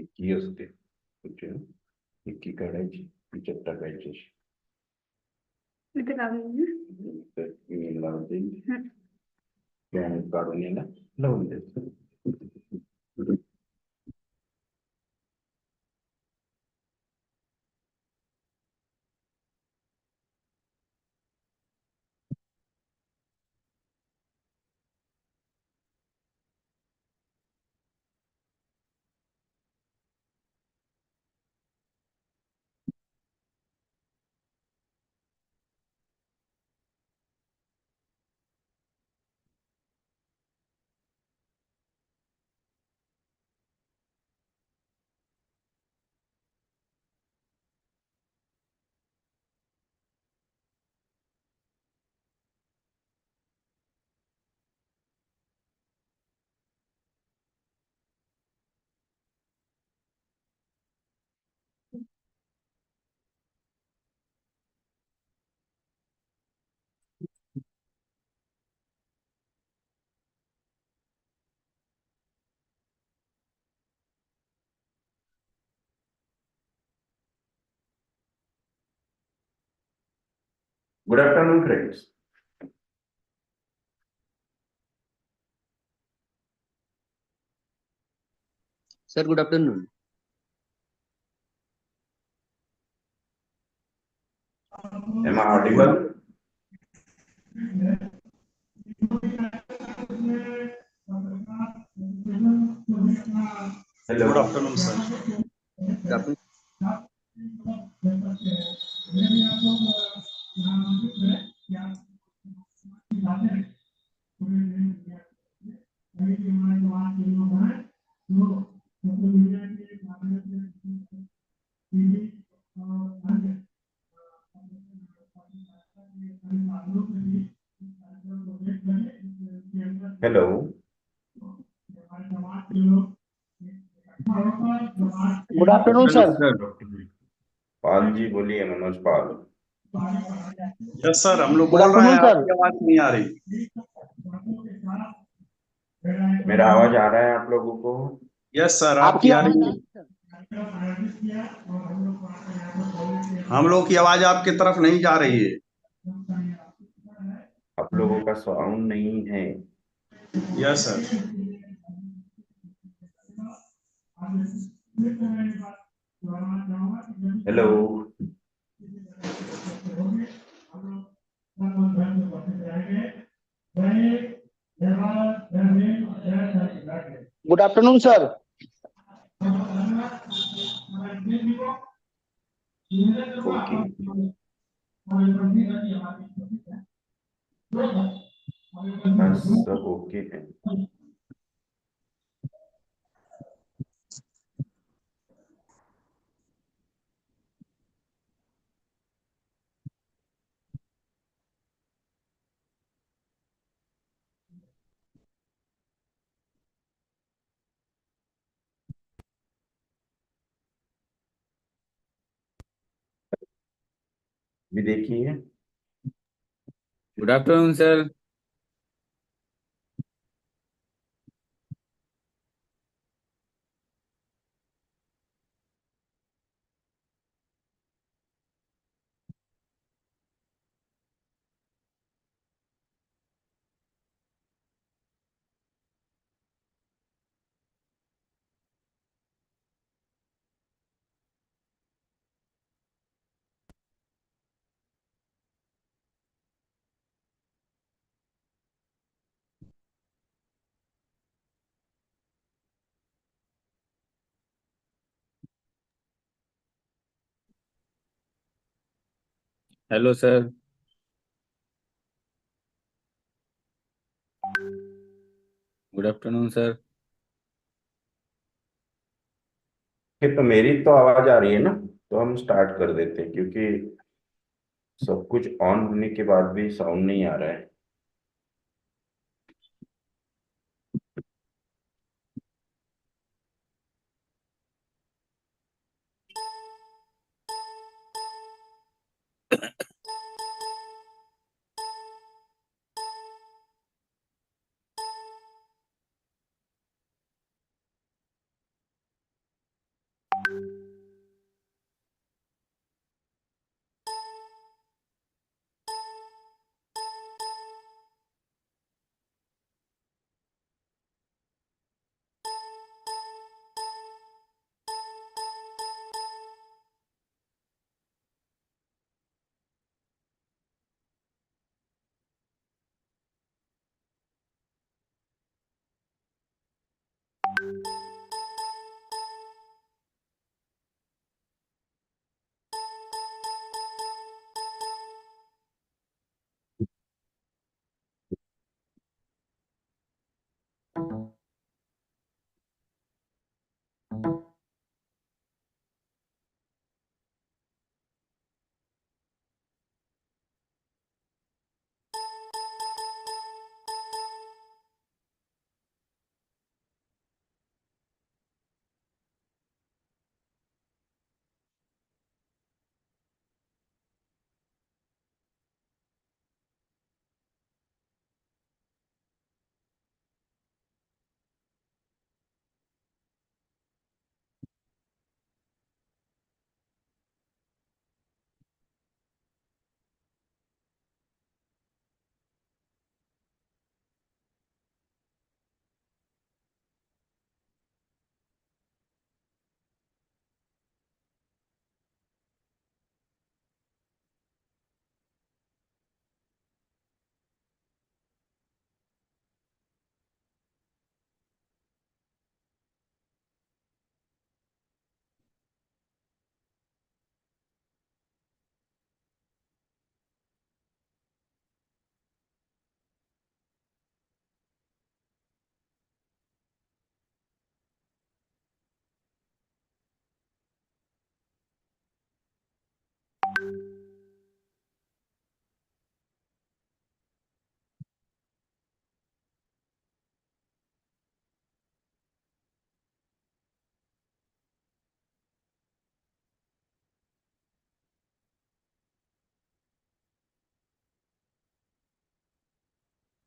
इतकी असते म्हणजे इतकी काढायची तिच्यात टाकायची तर मी लावते काढून याला लावून द्यायचं. Good afternoon friends. Sir, good afternoon. Am I audible? Hello. Good afternoon, sir. Good afternoon. Hello. Good afternoon sir. Pal ji बोलिए. मनोज पाल. यस सर, हम लोग गुड बोल रहे हैं, आफ्टरनून सर. आपकी आवाज नहीं आ रही. मेरा आवाज आ रहा है आप लोगों को? यस सर, आपकी आपकी आ आवाज रही है. हम लोग की आवाज आपकी तरफ नहीं जा रही है. आप लोगों का साउंड नहीं है. Yes sir. Hello. Good afternoon sir. Okay. सब ओके है. भी देखिए. Good afternoon, sir. Hello, sir. Good afternoon, sir. तो मेरी तो आवाज आ रही है ना, तो हम स्टार्ट कर देते हैं क्योंकि सब कुछ ऑन होने के बाद भी साउंड नहीं आ रहा है.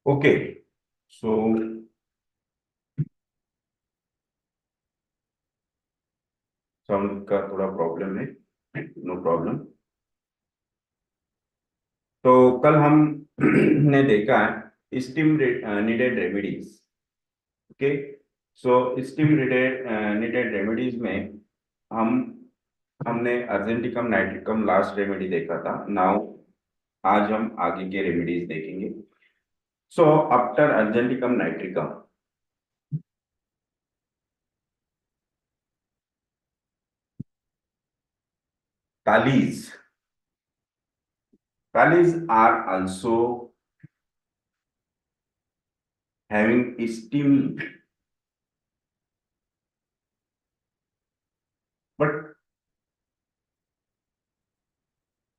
ओके, सो साउंड का थोड़ा प्रॉब्लम है, नो प्रॉब्लम। तो कल हम ने देखा है स्टीम नीडेड रेमेडीज। ओके, सो स्टीम नीडेड रेमेडीज में हम हमने अर्जेंटिकम नाइट्रिकम लास्ट रेमेडी देखा था। नाउ आज हम आगे के रेमेडीज देखेंगे। So after argentum nitricum, kalis kalis are also having steam, but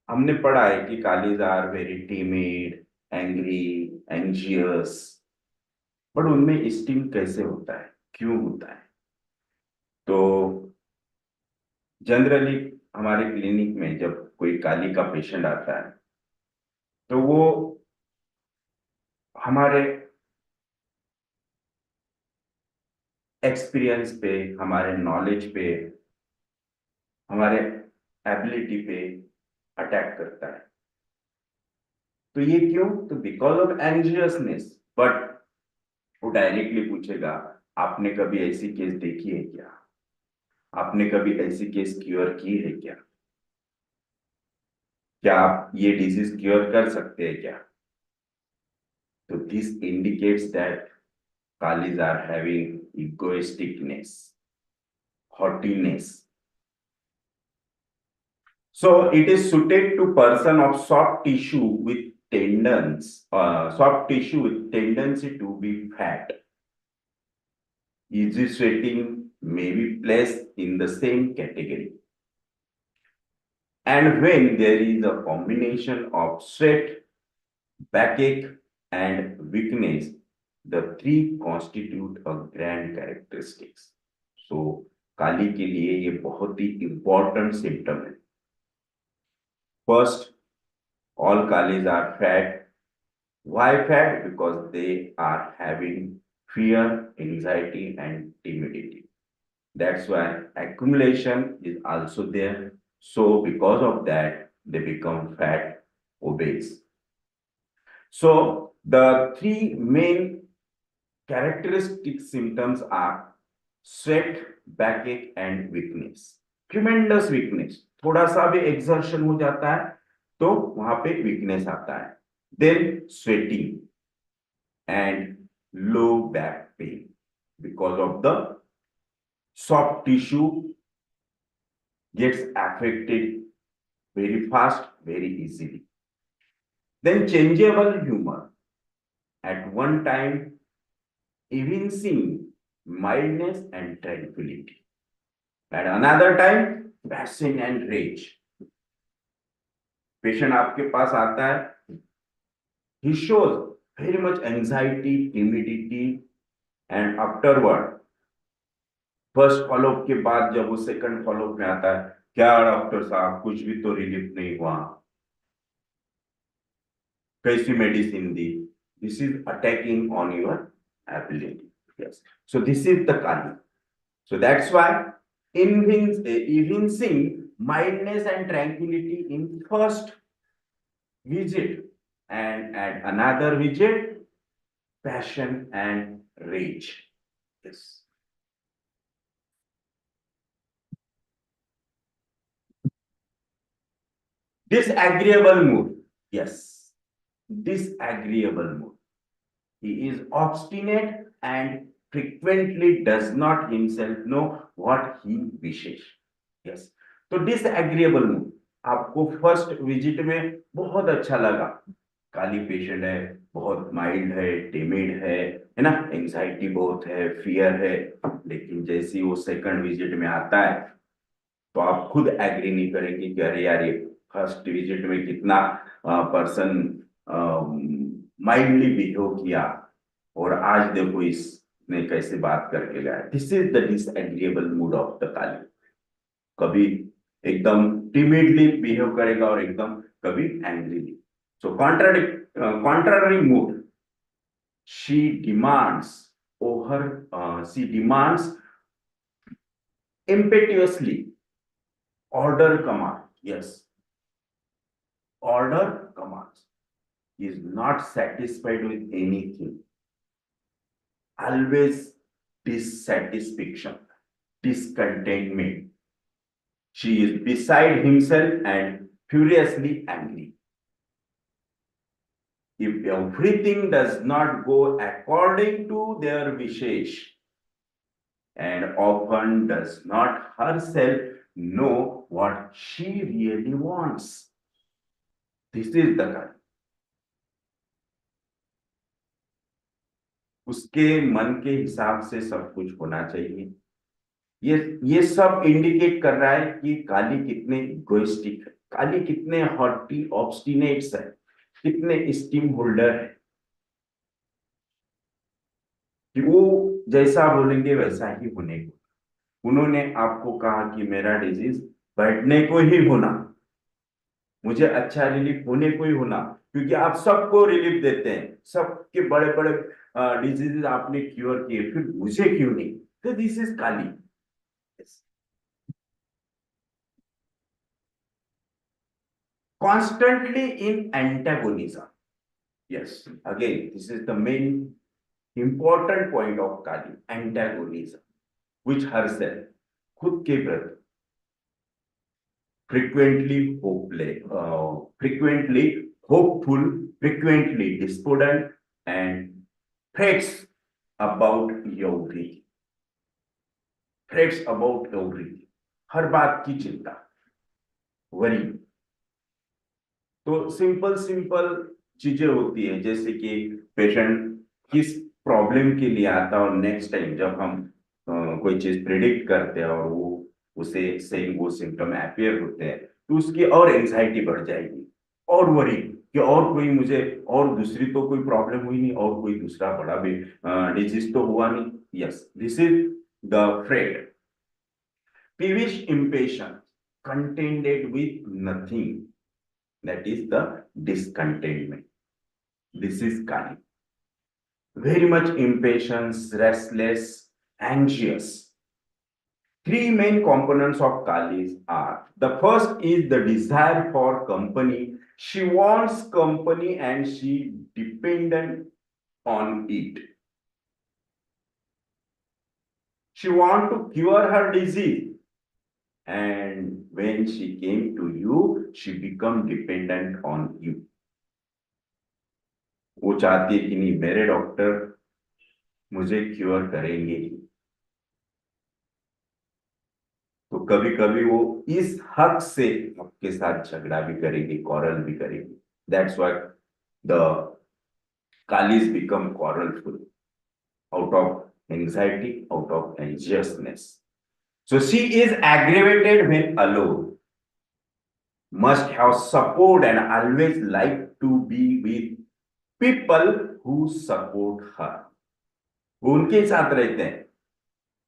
हमने पढ़ा है कि kalis are very timid, angry, anxious. But उनमें स्टीम कैसे होता है, क्यों होता है? तो जनरली हमारे क्लिनिक में जब कोई काली का पेशेंट आता है तो वो हमारे एक्सपीरियंस पे, हमारे नॉलेज पे, हमारे एबिलिटी पे अटैक करता है। तो ये क्यों? तो बिकॉज ऑफ एंजियसनेस। बट वो डायरेक्टली पूछेगा, आपने कभी ऐसी केस देखी है क्या? आपने कभी ऐसी केस क्योर की है क्या? क्या आप ये डिजीज क्योर कर सकते हैं क्या? तो this indicates that kalis are having egoisticness, haughtiness. So it is suited to person of soft tissue with soft tissue with tendency to be fat. Easy sweating may be placed in the same category. And when there is a combination of sweat, backache, and weakness, the three constitute a grand characteristics. So, काली के लिए ये बहुत ही important symptom है। First, all kalis are fat. Why fat? Because they are having fear, anxiety, and timidity. That's why accumulation is also there. So because of that, they become fat, obese. So the three main characteristic symptoms are sweat, backache, and weakness. Tremendous weakness. थोड़ा सा भी exertion हो जाता है तो वहां पे weakness आता है। Then sweating and low back pain because of the soft tissue gets affected very fast, very easily. Then changeable humor. At one time, evincing mildness and tranquility. At another time, passion and rage. Patient आपके पास आता है, he shows very much anxiety, timidity, and afterward, first follow up के बाद जब वो second follow up में आता है, क्या डॉक्टर साहब कुछ भी तो रिलीफ नहीं हुआ, कैसी medicine the? This is attacking on your ability. Yes, so this is the calling. So that's why evincing mildness and tranquility in first visit, and at another visit, passion and rage. Yes. Disagreeable mood. Yes. Disagreeable mood. He is obstinate and frequently does not himself know what he wishes. Yes. तो disagreeable mood आपको first visit में बहुत अच्छा लगा, काली patient है, बहुत mild है, timid है ना, एंजाइटी बहुत है, फियर है। लेकिन जैसे ही वो सेकंड विजिट में आता है तो आप खुद एग्री नहीं करेंगे कि अरे यार ये फर्स्ट विजिट में कितना पर्सन माइंडली बिहेव किया और आज देखो इसने कैसे बात करके गया। This is the disagreeable mood of the kali. कभी एकदम टिमिडली बिहेव करेगा और एकदम कभी angrily. So contrary mood she demands she demands impetuously, order command. Yes, order commands. He is not satisfied with anything. Always dissatisfaction, discontentment. She is beside himself and furiously angry. If everything does not go according to their wishes, and often does not herself know what she really wants. This is the kind. उसके मन के हिसाब से सब कुछ होना चाहिए। ये सब इंडिकेट कर रहा है कि काली कितने इगोइस्टिक है, काली कितने हॉटी ऑब्स्टिनेट्स है, कितने स्टीम होल्डर है, कि वो जैसा बोलेंगे वैसा ही होने को। उन्होंने आपको कहा कि मेरा डिजीज बैठने को ही होना, मुझे अच्छा रिलीफ होने को ही होना, क्योंकि आप सबको रिलीफ देते हैं, सबके बड़े बड़े डिजीजेस आपने क्योर किए, फिर मुझे क्यों नहीं? तो this is Kali. Constantly in antagonism. Yes, again, this is the main important point of Kali, antagonism, which herself, खुद के प्रति frequently hopeful, frequently despondent, and threats about everything. Threats about everything. हर बात की चिंता, वरी। तो simple चीजें होती है, जैसे कि पेशेंट किस प्रॉब्लम के लिए आता है और नेक्स्ट टाइम जब हम कोई चीज प्रिडिक्ट करते हैं और वो उसे सेम वो सिम्टम अपीयर होते हैं, तो उसकी और एंजाइटी बढ़ जाएगी और वरी कि और कोई मुझे और दूसरी तो कोई प्रॉब्लम हुई नहीं और कोई दूसरा बड़ा भी डिजीज तो हुआ नहीं। Yes, this is the freight, peevish impatient, contented with nothing. That is the discontentment. This is Kali. Very much impatience, restless, anxious. Three main components of Kali's are: the first is the desire for company. She wants company and she dependent on it. She wants to cure her disease. And when she came to you, she become dependent on you. वो चाहती है कि नहीं, मेरे doctor मुझे cure करेंगे ही। तो कभी कभी वो इस हक से आपके साथ झगड़ा भी करेंगे, quarrel भी करेंगे। That's why the Kalis become quarrelful out of anxiety, out of anxiousness. So she is aggravated when alone, must have support and always like to be with people who support her. वो उनके साथ रहते हैं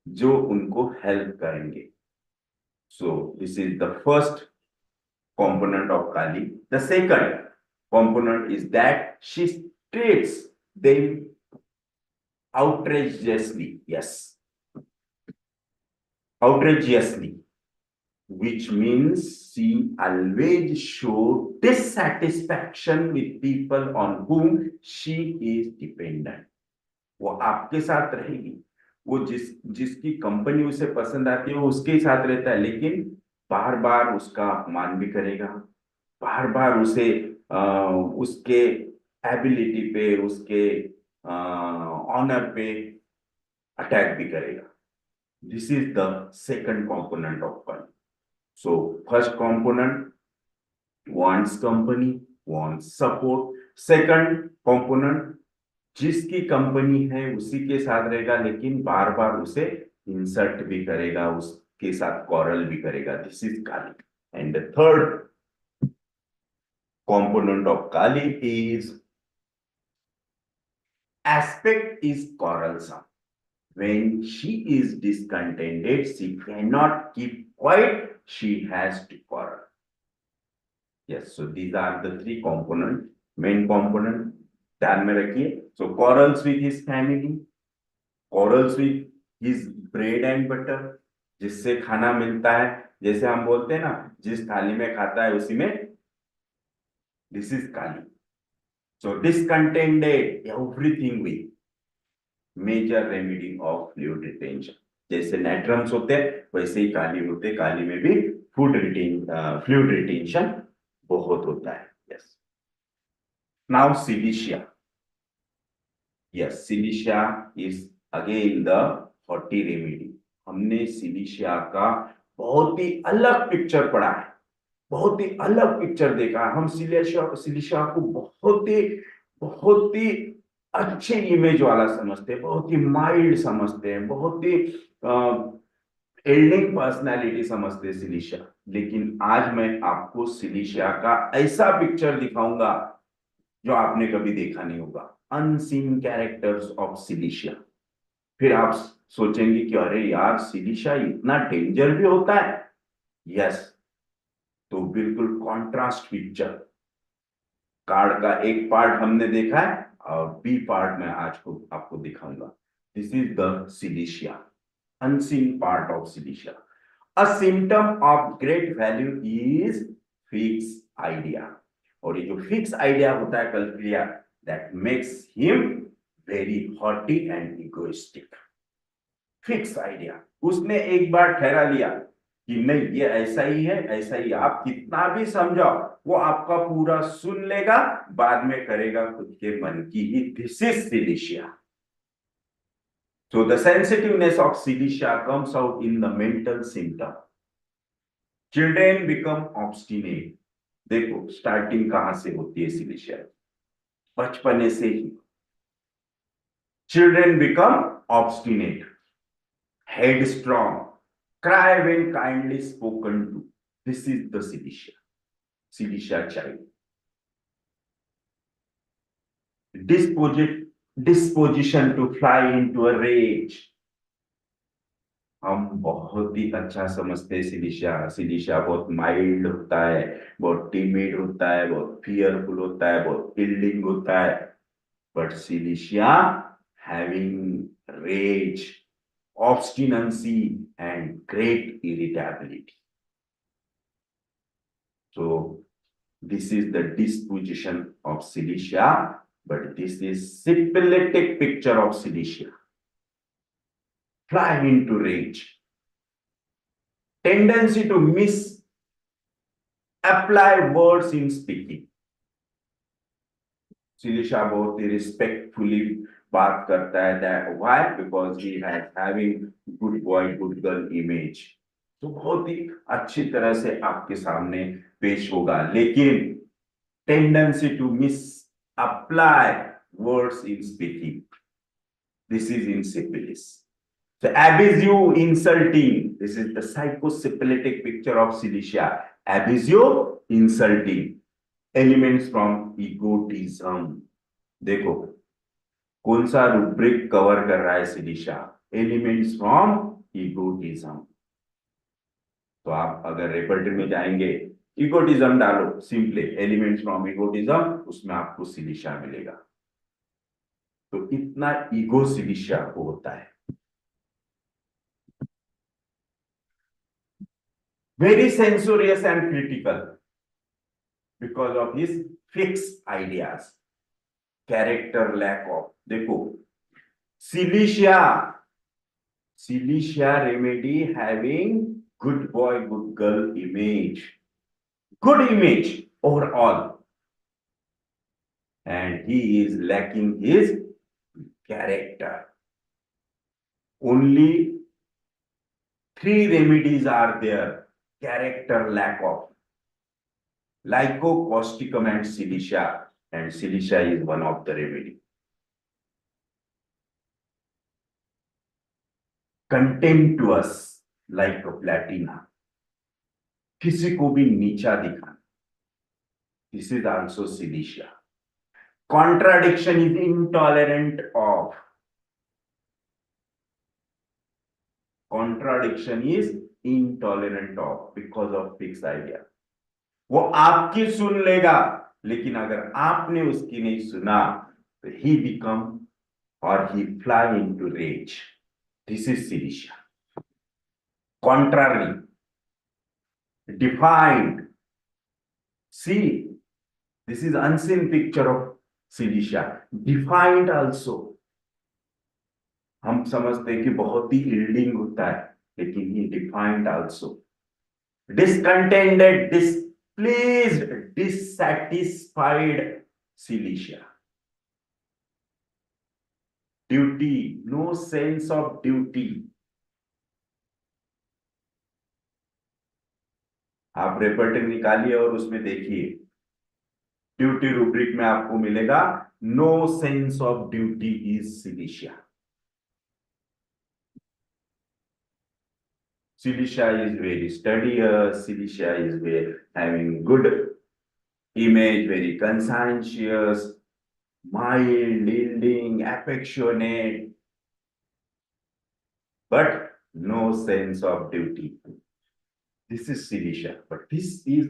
जो उनको help करेंगे। So this is the first component of Kali. The second component is that she treats them outrageously. Yes, outrageously, which means she always shows dissatisfaction with people on whom she is dependent. वो आपके साथ रहेगी, वो जिसकी company उसे पसंद आती है वो उसके साथ रहता है, लेकिन बार बार उसका अपमान भी करेगा, बार बार उसे उसके एबिलिटी पे, उसके ऑनर पे अटैक भी करेगा। This is the second component of Kali. So first component wants company, wants support. Second component, जिसकी कंपनी है उसी के साथ रहेगा, लेकिन बार बार उसे इंसल्ट भी करेगा, उसके साथ कॉरल भी करेगा। This is Kali. And the third component of Kali is aspect is quarrelsome. When she is discontented, she cannot keep quiet, she has to quarrel. Yes, so these are the three components. Main component, ध्यान में रखिए। सो quarrels with his family, quarrels with his bread and butter, जिससे खाना मिलता है, जैसे हम बोलते हैं ना, जिस थाली में खाता है उसी में, this is kali. So discontented everything with major remedy of fluid retention. जैसे नेट्रम्स होते हैं वैसे ही काली होते हैं, काली में भी फ्लूइड रिटेंशन बहुत होता है। Yes, now silicea. Yes, silicea is again the 40 remedy. हमने सिलिशिया का बहुत ही अलग पिक्चर पढ़ा है, बहुत ही अलग पिक्चर देखा है। हम सिलिशिया को बहुत ही अच्छे इमेज वाला समझते हैं, बहुत ही माइल्ड समझते हैं, बहुत ही एल्डिंग पर्सनालिटी समझते हैं सिलिशिया। लेकिन आज मैं आपको सिलिशिया का ऐसा पिक्चर दिखाऊंगा जो आपने कभी देखा नहीं होगा, अनसीन कैरेक्टर्स ऑफ सिलिशिया। फिर आप सोचेंगे कि अरे यार, सिलिशिया इतना डेंजर भी होता है। यस, तो बिल्कुल कॉन्ट्रास्ट पिक्चर। कार्ड का एक पार्ट हमने देखा है और बी पार्ट में आज को आपको दिखाऊंगा। This is the silicea, unseen part of silicea. A symptom of great value is fix idea. और ये जो फिक्स आइडिया होता है कल clear, that makes him very haughty and egoistic. Fix idea, उसने एक बार ठहरा लिया कि नहीं ये ऐसा ही है, ऐसा ही, आप कितना भी समझाओ वो आपका पूरा सुन लेगा, बाद में करेगा खुद के मन की ही। This is silicea. So the sensitiveness of silicea comes out in the mental symptom. Children become obstinate. देखो स्टार्टिंग कहां से होती है सिलिशिया, बचपने से ही। Children become obstinate, headstrong, cry when kindly spoken to. This is the silicea child. Disposition to fly into a rage. हम बहुत ही अच्छा समझते हैं सिलिशिया बहुत माइल्ड होता है, बहुत टिमिड होता है, बहुत फियरफुल होता है, बहुत फील्डिंग होता है। But silicea having rage, obstinacy and great irritability. So this is the disposition of silicea, but this is syphilitic picture of silicea. Fly into rage, tendency to misapply words in speaking. Silicea बहुत ही respectfully बात करता है। Why? Because he has having good boy, good girl image. तो बहुत ही अच्छी तरह से आपके सामने पेश होगा, लेकिन tendency to misapply words in speaking. This is in syphilis. So abuse, insulting. This is the psychosyphilitic picture of silicea. Abuse, insulting. Elements from egotism. देखो कौन सा रूब्रिक कवर कर रहा है सिलिशिया? Elements from egotism. तो आप अगर रेपर्टरी में जाएंगे, इगोटिज्म डालो सिंपली, एलिमेंट्स फ्रॉम इगोटिज्म, उसमें आपको सिलिशिया मिलेगा। तो इतना ईगो सिलिशिया को होता है। Very censorious and critical because of his fixed ideas, character lack of. देखो silicea remedy having good boy good girl image, good image overall, and he is lacking his character. Only 3 remedies are there, character lack of: Lycocausticum and silicea is one of the remedy. Contemptuous like a platina, किसी को भी नीचा दिखाना, this is also silicea. Contradiction is intolerant of. Contradiction is intolerant of because of fixed idea. वो आपकी सुन लेगा, लेकिन अगर आपने उसकी नहीं सुना he become or he fly into rage. This is Silisha. Contrary, defined. See, this is unseen picture of Silisha. Defined also. हम समझते हैं कि बहुत ही yielding होता है, लेकिन he defined also. Discontented, displeased, dissatisfied Silisha. Duty, no sense of duty. आप repertory निकालिए और उसमें देखिए ड्यूटी रूब्रिक में आपको मिलेगा no sense of duty is silicea. Silisha is very studious. Silisha is very having good image, very conscientious, mild, yielding, affectionate, but no sense of duty. This is Silisha, but this is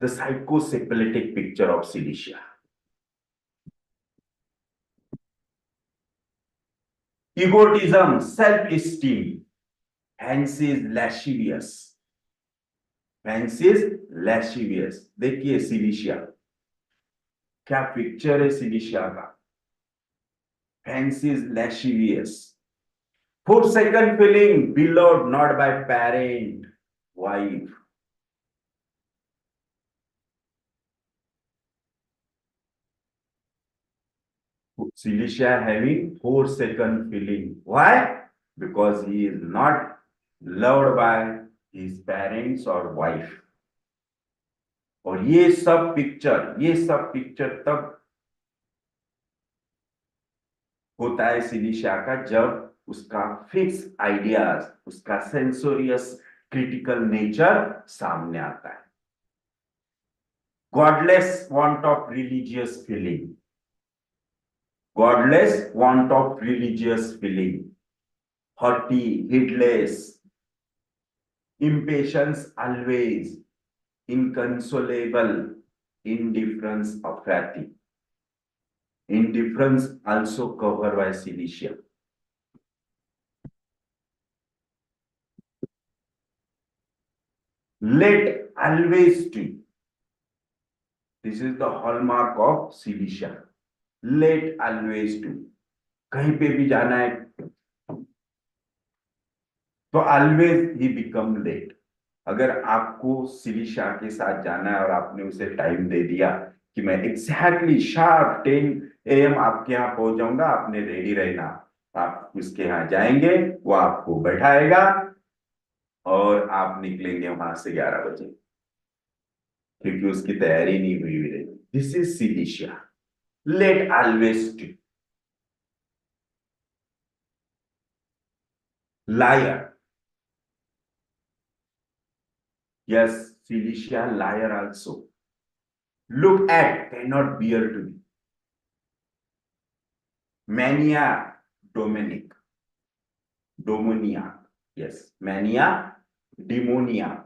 the psychosyphilitic picture of Silisha. Egotism, self-esteem, hence is lascivious. Hence is lascivious. देखिए Silisha, क्या picture है Silisha का. Hence is lascivious. Forsaken feeling, beloved not by parent, wife. Silisha having forsaken feeling. Why? Because he is not loved by his parents or wife. और ये सब picture तब होता है सिलिशा का जब उसका फिक्स आइडियाज, उसका सेंसोरियस क्रिटिकल नेचर सामने आता है. Godless want of religious feeling. Godless want of religious feeling, haughty, heedless, impatience always, inconsolable, indifference, apathy. Indifference also covered by Silisha. Let always do. This is the hallmark of Silisha. Let always do. कहीं पे भी जाना है तो always he become late. अगर आपको सिलिशा के साथ जाना है और आपने उसे टाइम दे दिया कि मैं एग्जैक्टली शार्प 10 AM आपके यहाँ पहुंच जाऊंगा, आपने रेडी रहना. आप उसके यहाँ जाएंगे, वो आपको बैठाएगा और आप निकलेंगे वहां से 11 बजे, क्योंकि उसकी तैयारी नहीं हुई रहेगी. This is silicea. Let always do. Liar. Yes, Silisha liar also. Look at, cannot bear to be. Mania, Dominic. Demoniac. Yes, mania, demoniac.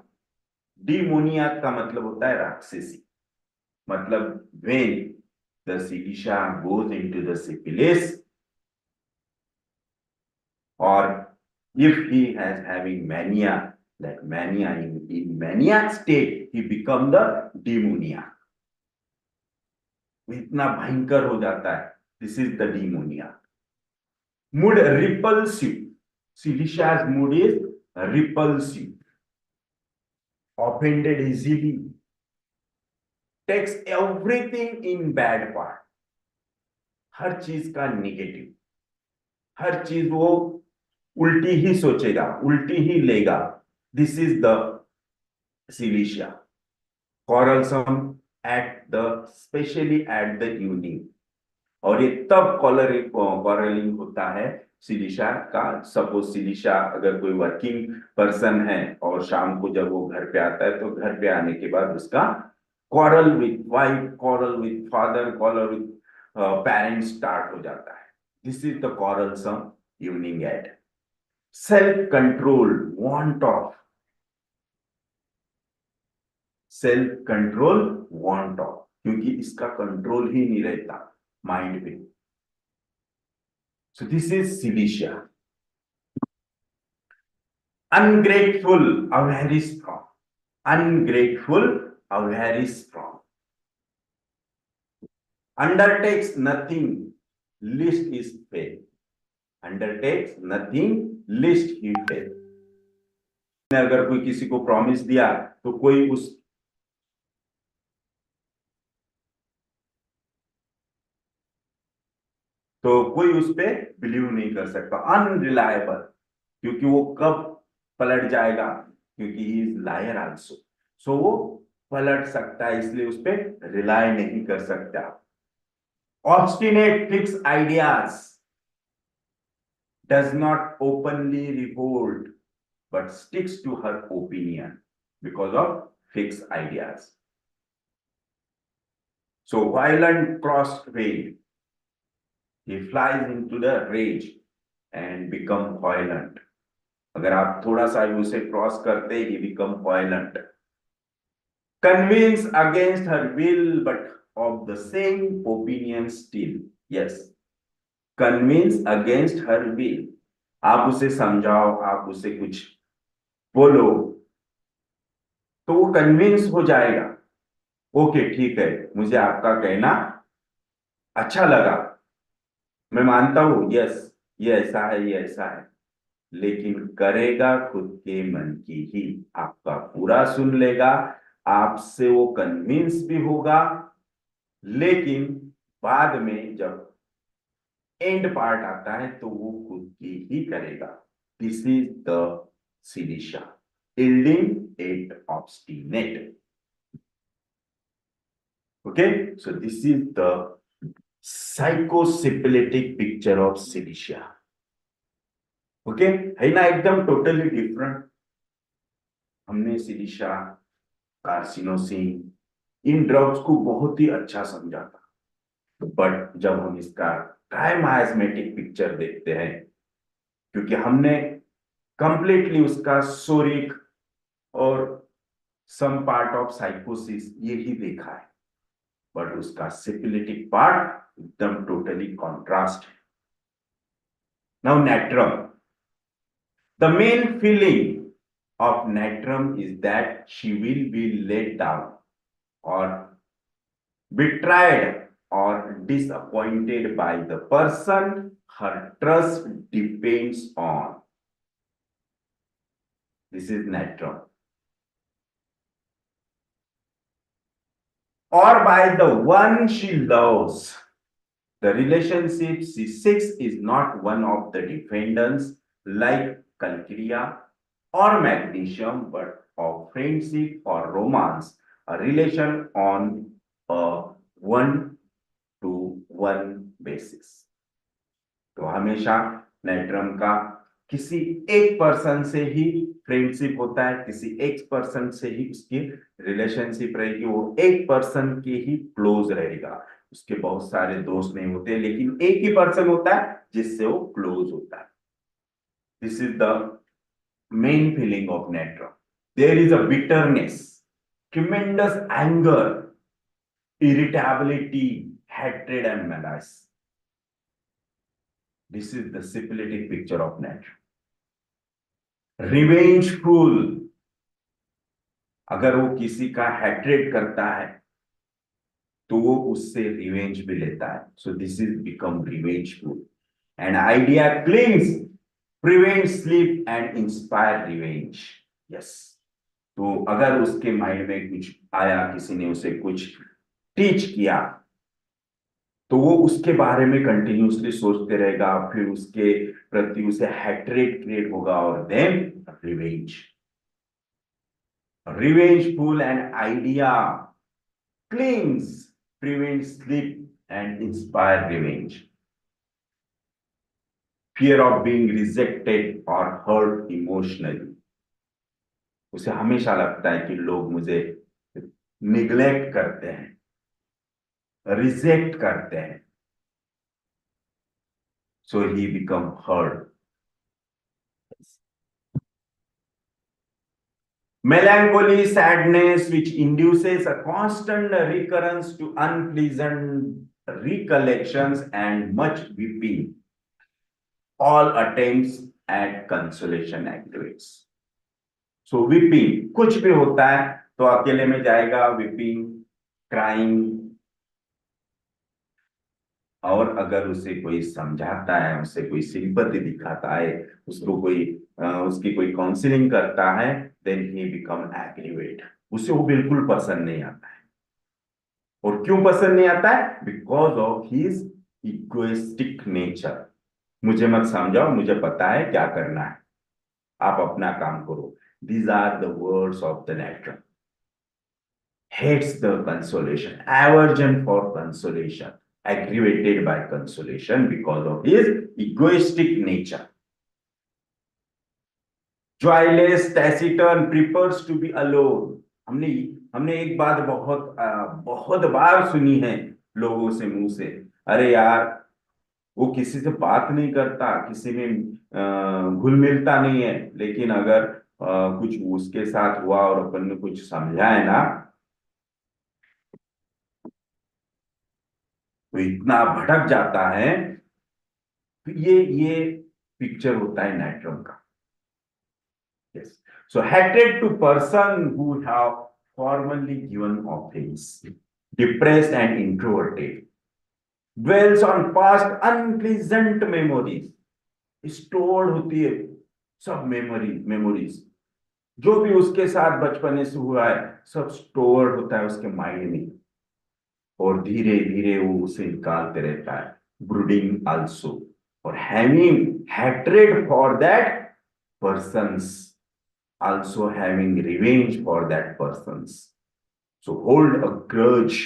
Demoniac का मतलब होता है राक्षसी. मतलब when the Silisha goes into the syphilis, or if he has having mania, that mania in maniac state, he become the demoniac. इतना भयंकर हो जाता है. This is the demoniac. Mood repulsive. Silisha's mood is repulsive. Offended easily. Takes everything in bad part. हर चीज का negative, हर चीज वो उल्टी ही सोचेगा, उल्टी ही लेगा. This is the silicea. quarrelsome at the specially at the evening. और ये तब quarreling होता है सिलिशा का. सपोज सिलिशा अगर कोई वर्किंग पर्सन है और शाम को जब वो घर पे आता है तो घर पे आने के बाद उसका quarrel with wife, quarrel with father, quarrel with parents start हो जाता है. This is the quarrelsome evening at. Self control, want of. Self control, want of, क्योंकि इसका कंट्रोल ही नहीं रहता. माइंड में। So this is silicea. Ungrateful, a very strong. Ungrateful, a very strong. Undertakes nothing, least is fail. Undertakes nothing, least he fail. अगर कोई किसी को प्रॉमिस दिया तो कोई उस पे बिलीव नहीं कर सकता। अनरिलायबल, क्योंकि वो कब पलट जाएगा, क्योंकि ही इज लायर आल्सो। सो वो पलट सकता है, इसलिए उस पर रिलाय नहीं कर सकता। Obstinate, fix ideas, does not openly revolt but sticks to her opinion because of fixed ideas. So violent crossfade, he flies into the rage and become violent. अगर आप थोड़ा सा उसे क्रॉस करते, he become violent. Convince against her will but of the same opinion still. Yes, convince against her will. आप उसे समझाओ, आप उसे कुछ बोलो तो वो कन्विंस हो जाएगा। ओके ठीक है, मुझे आपका कहना अच्छा लगा, मैं मानता हूं, यस ये ऐसा है, ये ऐसा है, लेकिन करेगा खुद के मन की ही। आपका पूरा सुन लेगा, आपसे वो कन्विंस भी होगा, लेकिन बाद में जब एंड पार्ट आता है तो वो खुद की ही करेगा। This is the silicea, yielding it obstinate. Okay, so this is the psychosyphilitic picture of silicea. Okay, है ना एकदम टोटली डिफरेंट। हमने सिलिशिया, कार्सिनोसिन, इन ड्रग्स को बहुत ही अच्छा समझा था, बट जब हम इसका ट्राइमाइजमेटिक पिक्चर देखते हैं, क्योंकि हमने कंप्लीटली उसका सोरिक और सम पार्ट ऑफ साइकोसिस यही देखा है, बट उसका सिफिलिटिक पार्ट एकदम टोटली कॉन्ट्रास्ट है। Now natrum, the main feeling of Natrum is that she will be let down or betrayed or disappointed by the person her trust depends on. This is Natrum. Or by the one she loves. The relationship she seeks is not one of the defendants like Calcria or magnesium, but of friendship or romance, a relation on a one-to-one basis. तो हमेशा natrum का किसी एक person से ही friendship होता है, किसी एक पर्सन से ही उसकी रिलेशनशिप रहेगी, वो एक पर्सन के ही क्लोज रहेगा, उसके बहुत सारे दोस्त नहीं होते, लेकिन एक ही पर्सन होता है जिससे वो क्लोज होता है। This is the main feeling of Natrum. There is a bitterness, tremendous anger, irritability, hatred, and malice. This is the syphilitic picture of Natrum. Revengeful, अगर वो किसी का hatred करता है तो वो उससे revenge भी लेता है. So this is become revengeful. An idea clings, prevent sleep and inspire revenge. Yes. तो अगर उसके माइंड में कुछ आया, किसी ने उसे कुछ टीच किया, तो वो उसके बारे में कंटिन्यूसली सोचते रहेगा, फिर उसके प्रति उसे हैट्रेड क्रिएट होगा और then revenge. Revengeful and idea clings, prevent sleep and inspire revenge. Fear of being rejected or hurt emotionally. उसे हमेशा लगता है कि लोग मुझे निग्लेक्ट करते हैं, रिजेक्ट करते हैं, so he become hurt. Melancholy, sadness which induces a constant recurrence to unpleasant recollections and much weeping, all attempts at consolation activates. So weeping, कुछ भी होता है तो अकेले में जाएगा weeping, crying, और अगर उसे कोई समझाता है, उसे कोई सिंपैथी दिखाता है, उसको कोई उसकी कोई काउंसलिंग करता है, देन ही बिकम एग्रीवेट, उसे वो बिल्कुल पसंद नहीं आता है। और क्यों पसंद नहीं आता है? Because of his egoistic nature. मुझे मत समझाओ, मुझे पता है क्या करना है, आप अपना काम करो। These are the words of the nature. Hates the consolation, aversion for consolation, aggravated by consolation because of his egoistic nature. Joyless, taciturn, prefers to be alone. हमने हमने एक बात बहुत बार सुनी है लोगों से, मुंह से, अरे यार वो किसी से बात नहीं करता, किसी में घुल मिलता नहीं है, लेकिन अगर कुछ उसके साथ हुआ और अपन ने कुछ समझा है ना, तो इतना भटक जाता है। तो ये पिक्चर होता है नाइट्रम का। Yes, so hatred to person who have formerly given offense, depressed and introverted, dwells on past unpleasant memories, stored होती है सब मेमोरीज, जो भी उसके साथ बचपने से हुआ है सब स्टोर होता है उसके माइंड में, और धीरे धीरे वो उसे निकालते रहता है। ब्रूडिंग आल्सो, और having hatred for that persons, also having revenge for that persons, so hold a grudge,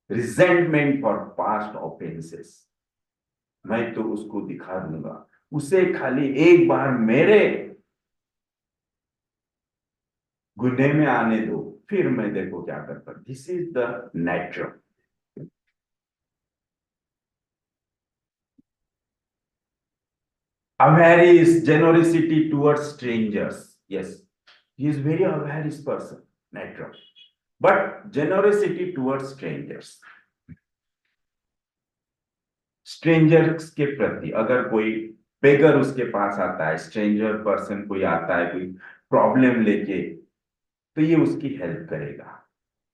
resentment for past offenses। मैं तो उसको दिखा दूंगा, उसे खाली एक बार मेरे गुन्हे में आने दो, फिर मैं देखो क्या करता। This is the nature. Avarice, generosity towards strangers. Yes, he is very avarice person, natural, but generosity towards strangers. Strangers के प्रति, अगर कोई बेगर उसके पास आता है, स्ट्रेंजर पर्सन कोई आता है कोई प्रॉब्लम लेके, तो ये उसकी हेल्प करेगा।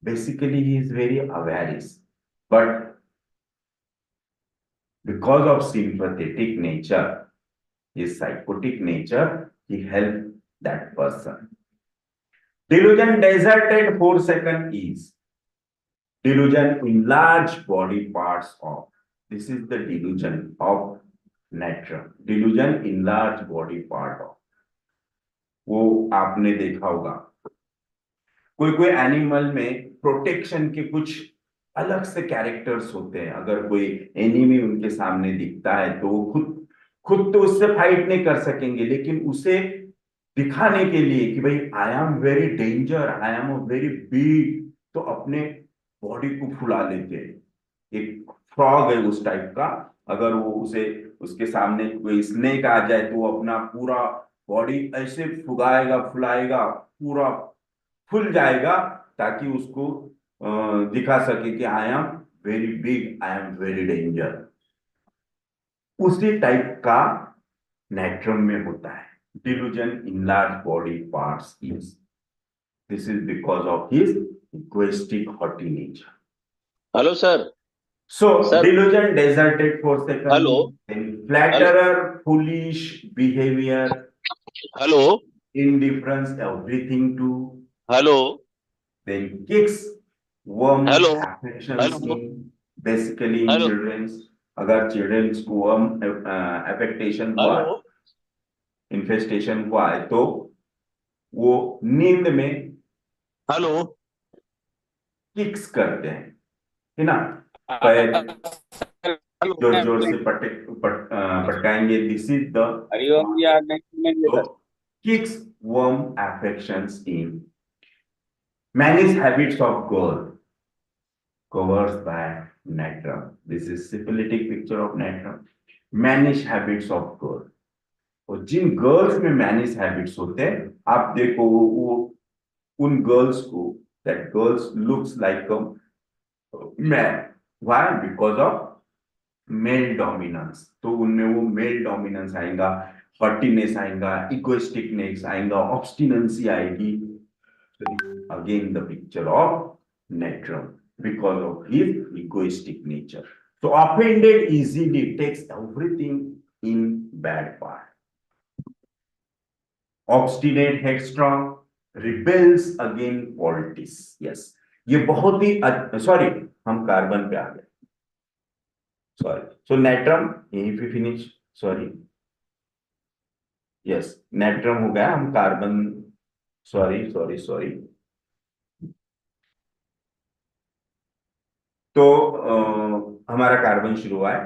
Basically he is very avarice, but because of sympathetic nature, his psychotic nature, he helped that person. Delusion deserted 4 second is delusion in large body parts of. This is the delusion of nature. Delusion in large body part of. वो आपने देखा होगा कोई animal में protection के कुछ अलग से कैरेक्टर्स होते हैं। अगर कोई एनिमी उनके सामने दिखता है तो वो खुद तो उससे फाइट नहीं कर सकेंगे, लेकिन उसे दिखाने के लिए कि भाई आई am very danger, I am very big, तो अपने बॉडी को फुला लेते हैं। एक फ्रॉग है उस टाइप का, अगर वो उसके सामने कोई स्नेक आ जाए तो वो अपना पूरा बॉडी ऐसे फुलाएगा, पूरा फुल जाएगा, ताकि उसको दिखा सके कि I am very big, I am very danger. उसी टाइप का नेट्रम में होता है। Delusion in large body parts is, this is because of his egoistic haughty nature. Hello sir. So Sir. delusion deserted for second, Hello. then flatterer, foolish behavior, hello indifference, everything to, hello then kicks, warm Hello. affections Hello. in, basically in Hello. children's, अगर children's को warm affectation हुआ, hello infestation हुआ है, तो वो नींद में hello kicks करते हैं, है ना, पैर जोर जोर से पटकाएंगे। दिस इज द हरिओम यार, next kicks warm affections in, manage habits of girl, covers by natrum. This is syphilitic picture of natrum. Manage habits of girl, और जिन गर्ल्स में मैनेज हैबिट्स होते हैं, आप देखो वो उन गर्ल्स को, that girls looks like a man, why? Because of male dominance. तो उनमें वो मेल डोमिनेंस आएगा, हॉटीनेस आएगा, इगोइस्टिकनेस आएगा, ऑब्स्टिनेंसी आएगी। Again the picture of natrum because of his egoistic nature. So offended easily takes everything in bad part. Obstinate, headstrong, rebels against politics. Yes, ये बहुत ही sorry, हम कार्बन पे आ गए, सॉरी। सो नेट्रम यहीं पे फिनिश, सॉरी, यस, नेट्रम हो गया, हम कार्बन, सॉरी सॉरी सॉरी। तो हमारा कार्बन शुरू हुआ है।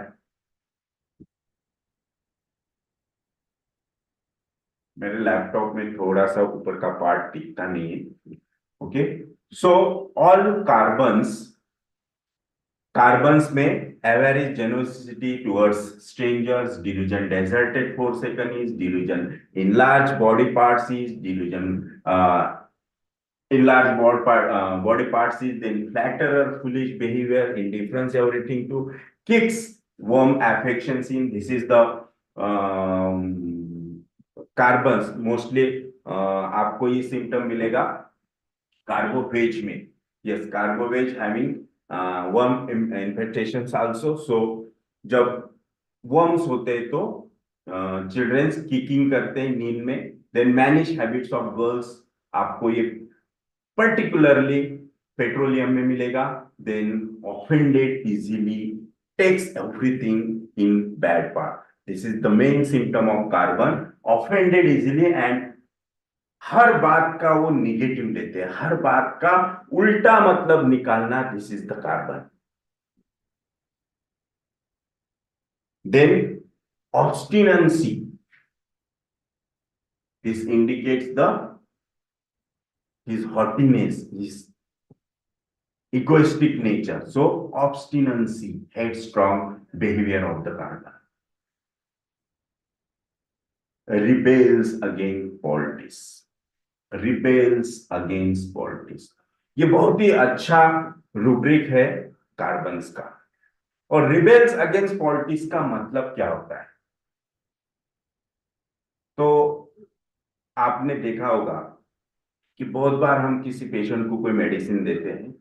मेरे लैपटॉप में थोड़ा सा ऊपर का पार्ट दिखता नहीं है। ओके, सो ऑल कार्बन्स में average generosity towards strangers, delusion deserted forsaken is, delusion in large body parts is, delusion in large body parts is, then flatterer, foolish behavior, indifference everything to, kicks, warm affections in, this is the carbons mostly. आपको ये symptom मिलेगा carbo veg में। यस, carbo veg having worm infestations also. So जब worms होते हैं तो children's kicking करते हैं नींद में। Then mannish habits of girls, आपको ये पर्टिकुलरली पेट्रोलियम में मिलेगा। Then offended easily, takes everything in bad part, this is the main symptom of carbon. Offended easily and हर बात का वो निगेटिव लेते हैं, हर बात का उल्टा मतलब निकालना, this is the carbon. Then obstinacy, this indicates the his haughtiness, his egoistic nature. So obstinacy, headstrong behavior of the carbon. Rebels against politics, rebels against politics, ये बहुत ही अच्छा रूब्रिक है कार्बन्स का। और रिबेल्स अगेंस्ट पॉलिटिक्स का मतलब क्या होता है? तो आपने देखा होगा कि बहुत बार हम किसी पेशेंट को कोई मेडिसिन देते हैं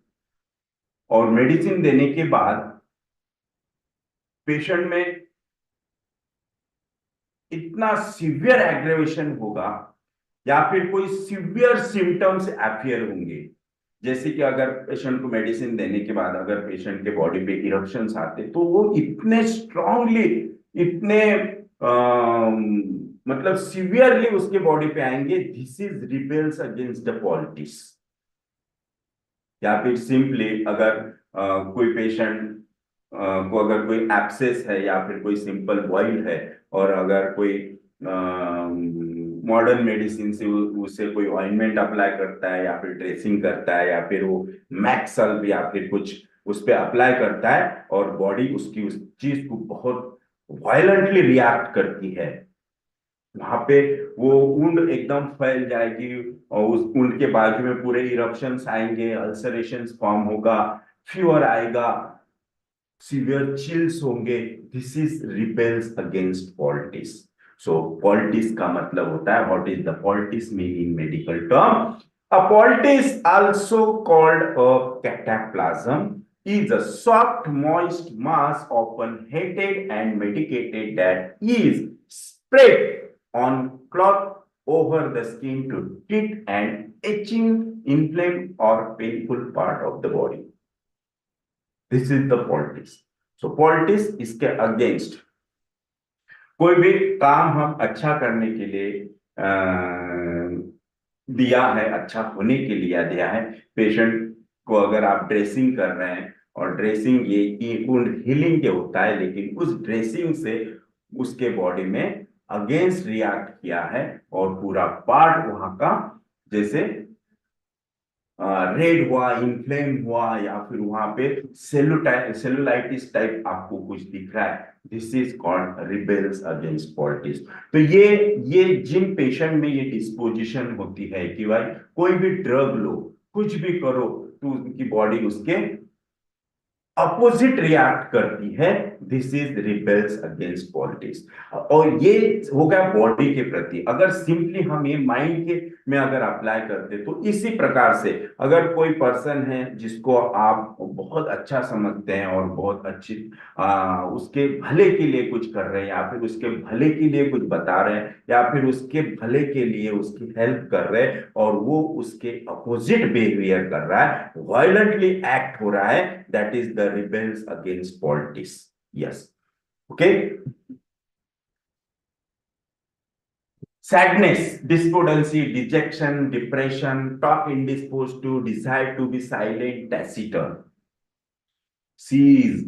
और मेडिसिन देने के बाद पेशेंट में इतना सीवियर एग्रेवेशन होगा या फिर कोई सीवियर सिम्टम्स अपियर होंगे। जैसे कि अगर पेशेंट को मेडिसिन देने के बाद अगर पेशेंट के बॉडी पे इरप्शंस आते तो वो इतने स्ट्रांगली, इतने मतलब सीवियरली उसके बॉडी पे आएंगे। This is rebels against the politics. या फिर सिंपली अगर कोई पेशेंट को अगर कोई एब्सेस है या फिर कोई सिंपल बॉइल है और अगर कोई मॉडर्न मेडिसिन से उसे कोई ऑइंटमेंट अप्लाई करता है या फिर ड्रेसिंग करता है या फिर वो मैक्सल या फिर कुछ उस पर अप्लाई करता है और बॉडी उसकी उस चीज को बहुत वायलेंटली रिएक्ट करती है, वहां पे वो वुंड एकदम फैल जाएगी और उस वुंड के बाजू में पूरे इरप्शंस आएंगे, अल्सरेशंस फॉर्म होगा, फीवर आएगा, सीवियर चिल्स होंगे। This is rebels against poultices. So poultices का मतलब होता है, what is the poultices mean in medical term? A poultices also called a cataplasm is a soft moist mass often heated and medicated that is spread on cloth over the skin to treat an itching, inflamed or painful part of the body. This is the politics. So politics इसके against कोई भी काम हम अच्छा करने के लिए दिया है, अच्छा होने के लिए दिया है। पेशेंट को अगर आप ड्रेसिंग कर रहे हैं और ड्रेसिंग ये वुंड हीलिंग के होता है, लेकिन उस ड्रेसिंग से उसके बॉडी में अगेंस्ट रिएक्ट किया है और पूरा पार्ट वहां का जैसे रेड हुआ, इन्फ्लेम हुआ या फिर वहां पे सेलुलाइटिस टाइप आपको कुछ दिख रहा है, this is called rebels against politics. तो ये जिन पेशेंट में ये डिस्पोजिशन होती है कि भाई कोई भी ड्रग लो, कुछ भी करो तो उनकी बॉडी उसके अपोजिट रिएक्ट करती है, this is rebels against politics. और ये हो गया बॉडी के प्रति। अगर सिंपली हम ये माइंड के में अगर अप्लाई करते तो इसी प्रकार से अगर कोई पर्सन है जिसको आप बहुत अच्छा समझते हैं और बहुत अच्छी उसके भले के लिए कुछ कर रहे हैं, या फिर उसके भले के लिए कुछ बता रहे हैं, या फिर उसके भले के लिए उसकी हेल्प कर रहे हैं, और वो उसके अपोजिट बिहेवियर कर रहा है, वायलेंटली एक्ट हो रहा है, that is the rebels against politics. Yes. Okay. Sadness, despondency, dejection, depression, talk indisposed to, decide to be silent, taciturn. She is,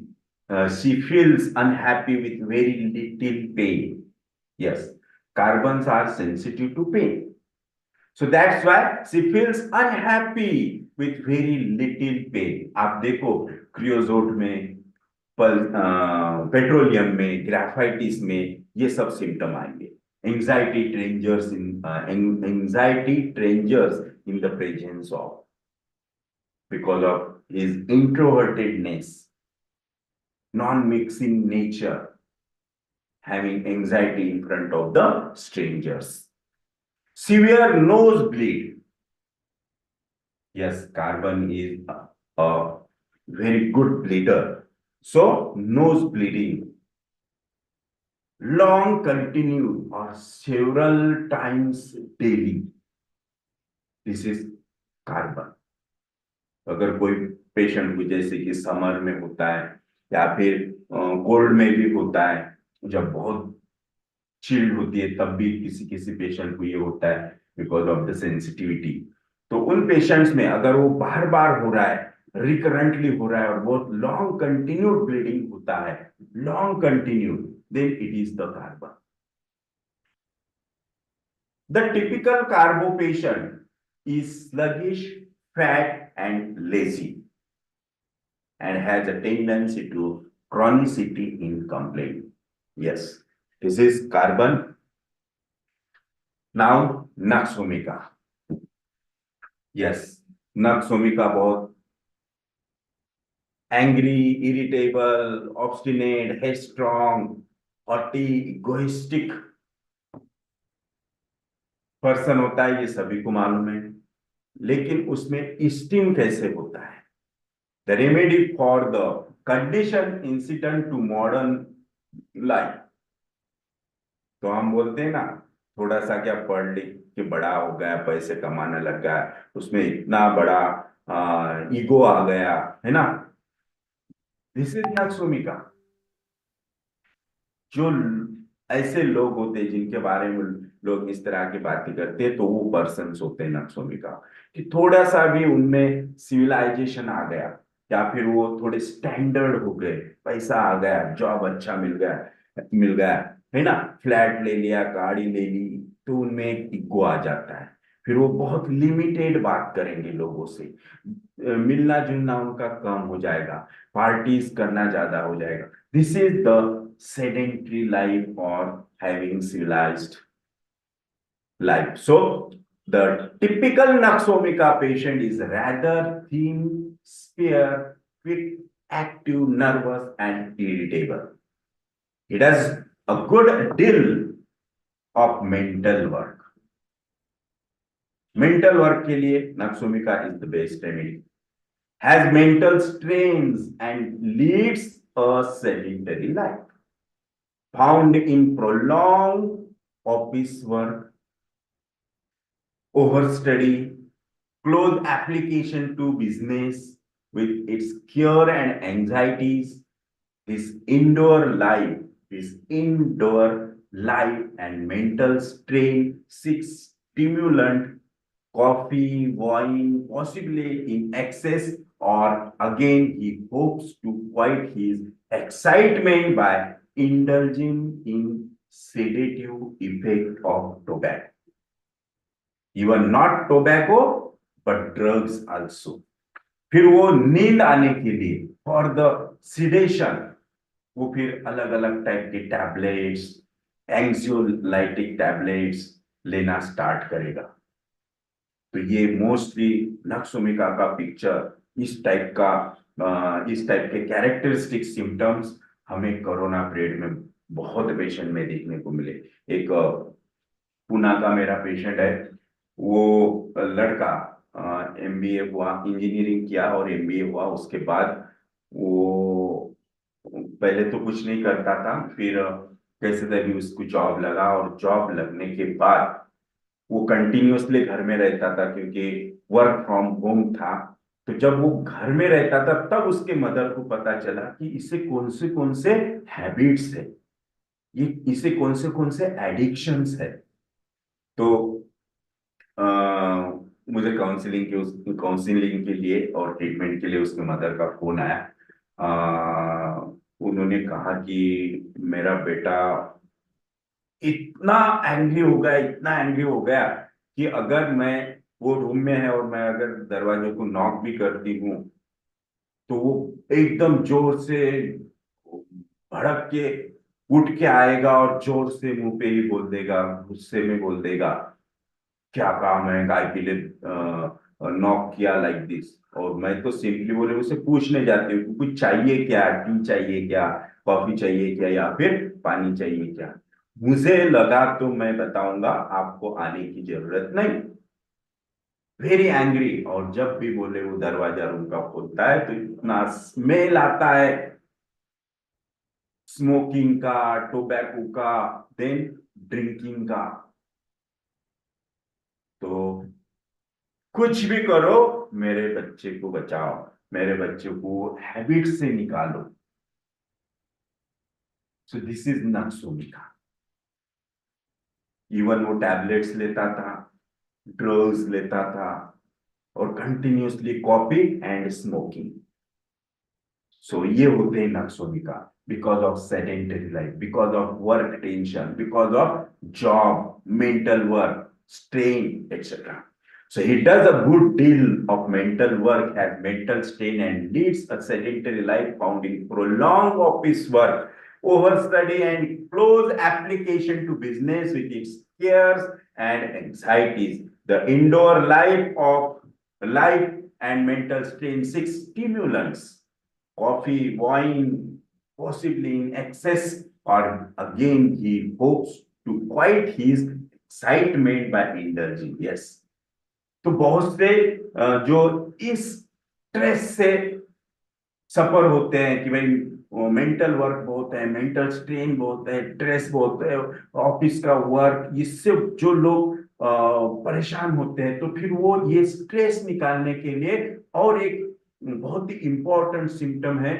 she feels unhappy with very little pain. Yes, carbons are sensitive to pain. So that's why she feels unhappy with very little pain. आप देखो creosote में, petroleum में, ग्राफाइटिस में ये सब symptom आएंगे। Anxiety strangers in the presence of, because of his introvertedness, non mixing nature, having anxiety in front of the strangers, severe nose bleed. Yes, carbon is a very good bleeder. So, nose bleeding, long continued or several times daily. This is carbon. अगर कोई patient को जैसे कि summer में होता है या फिर कोल्ड में भी होता है, जब बहुत चिल्ड होती है तब भी किसी किसी पेशेंट को ये होता है बिकॉज ऑफ द सेंसिटिविटी। तो उन पेशेंट्स में अगर वो बार बार हो रहा है, रिकरेंटली हो रहा है, और बहुत लॉन्ग कंटिन्यूड ब्लीडिंग होता है, long continued, then it is the carbon. The typical carbo patient is sluggish, fat and lazy and has a tendency to chronicity in complaint. Yes, this is carbon. Now nux vomica. Yes, nux vomica बहुत angry, irritable, obstinate, headstrong, haughty, egoistic person होता है, ये सभी को मालूम है। लेकिन उसमें स्टीम कैसे होता है? The remedy for the condition incident to modern life. तो हम बोलते हैं ना, थोड़ा सा क्या पढ़ लिख के बड़ा हो गया, पैसे कमाने लग गया, उसमें इतना बड़ा ईगो आ गया है ना, दिस इज नक्सोमिका। जो ऐसे लोग होते हैं जिनके बारे में लोग इस तरह की बातें करते हैं, तो वो पर्सन होते हैं नक्सोमिका, कि थोड़ा सा भी उनमें सिविलाइजेशन आ गया, या फिर वो थोड़े स्टैंडर्ड हो गए, पैसा आ गया, जॉब अच्छा मिल गया है ना, फ्लैट ले लिया, गाड़ी ले ली, तो उनमें एक ईगो आ जाता है। फिर वो बहुत लिमिटेड बात करेंगे लोगों से, मिलना जुलना उनका कम हो जाएगा, पार्टीज करना ज्यादा हो जाएगा। This is the sedentary life or having civilized life. So the typical Naxomika patient is rather thin, spare, quick, active, nervous, and irritable. He does a good deal of mental work. Mental work के लिए Naxomika is the best remedy. Has mental strains and leads a sedentary life, found in prolonged office work, overstudy, close application to business with its care and anxieties, this indoor life and mental strain seeks stimulant, coffee, wine, possibly in excess, or again he hopes to quiet his excitement by indulging in sedative effect of tobacco. Even not tobacco, but drugs also. फिर वो नींद आने के लिए for the sedation वो फिर अलग अलग टाइप के टैबलेट्स, एंग्जियोलाइटिक टैबलेट्स लेना स्टार्ट करेगा। तो ये मोस्टली नक्सोमिका का पिक्चर इस टाइप का इस टाइप के कैरेक्टरिस्टिक सिम्टम्स हमें कोरोना पीरियड में बहुत पेशेंट में देखने को मिले। एक पुणे का मेरा पेशेंट है, वो लड़का एमबीए हुआ, इंजीनियरिंग किया और एमबीए हुआ। उसके बाद वो पहले तो कुछ नहीं करता था, फिर कैसे तभी उसको जॉब लगा, और जॉब लगने के बाद वो कंटिन्यूअसली घर में रहता था क्योंकि वर्क फ्रॉम होम था। तो जब वो घर में रहता था तब उसके मदर को पता चला कि इसे कौन से हैबिट्स है, ये इसे कौन से एडिक्शंस है। तो अ, मुझे काउंसलिंग के लिए और ट्रीटमेंट के लिए उसके मदर का फोन आया। उन्होंने कहा कि मेरा बेटा इतना एंग्री हो गया, इतना एंग्री हो गया कि अगर मैं, वो रूम में है और मैं अगर दरवाजे को नॉक भी करती हूँ तो वो एकदम जोर से भड़क के उठ के आएगा और जोर से मुंह पे ही बोल देगा, गुस्से में बोल देगा, क्या काम है, गाय के लिए नॉक किया, लाइक दिस। और मैं तो सिंपली बोले उसे पूछने जाती हूँ कुछ चाहिए क्या, टी चाहिए क्या, कॉफी चाहिए क्या, या फिर पानी चाहिए क्या। मुझे लगा तो मैं बताऊंगा, आपको आने की जरूरत नहीं। Very angry. और जब भी बोले वो दरवाजा रूम का खोलता है तो इतना स्मेल आता है स्मोकिंग का, टोबैको का, देन ड्रिंकिंग का। तो कुछ भी करो, मेरे बच्चे को बचाओ, मेरे बच्चे को हैबिट से निकालो। So this is nux vomica. Even वो टैबलेट्स लेता था, ड्रग्स लेता था, और continuously coffee and smoking. So ये होते हैं nux vomica, because of sedentary life, because of work tension, because of job, mental work, strain, etc. So he does a good deal of mental work, has mental strain, and leads a sedentary life found in prolonged office work, overstudy, and close application to business with its cares and anxieties. The indoor life and mental strain seeks stimulants, coffee, wine, possibly in excess, or again he hopes to quiet his excitement by indulging. Yes. तो बहुत से जो इस stress से सफर होते हैं कि भाई मेंटल वर्क बहुत है, मेंटल स्ट्रेन बहुत है, स्ट्रेस बहुत है, ऑफिस का वर्क, इससे जो लोग परेशान होते हैं, तो फिर वो ये स्ट्रेस निकालने के लिए, और एक बहुत ही इंपॉर्टेंट सिम्टम है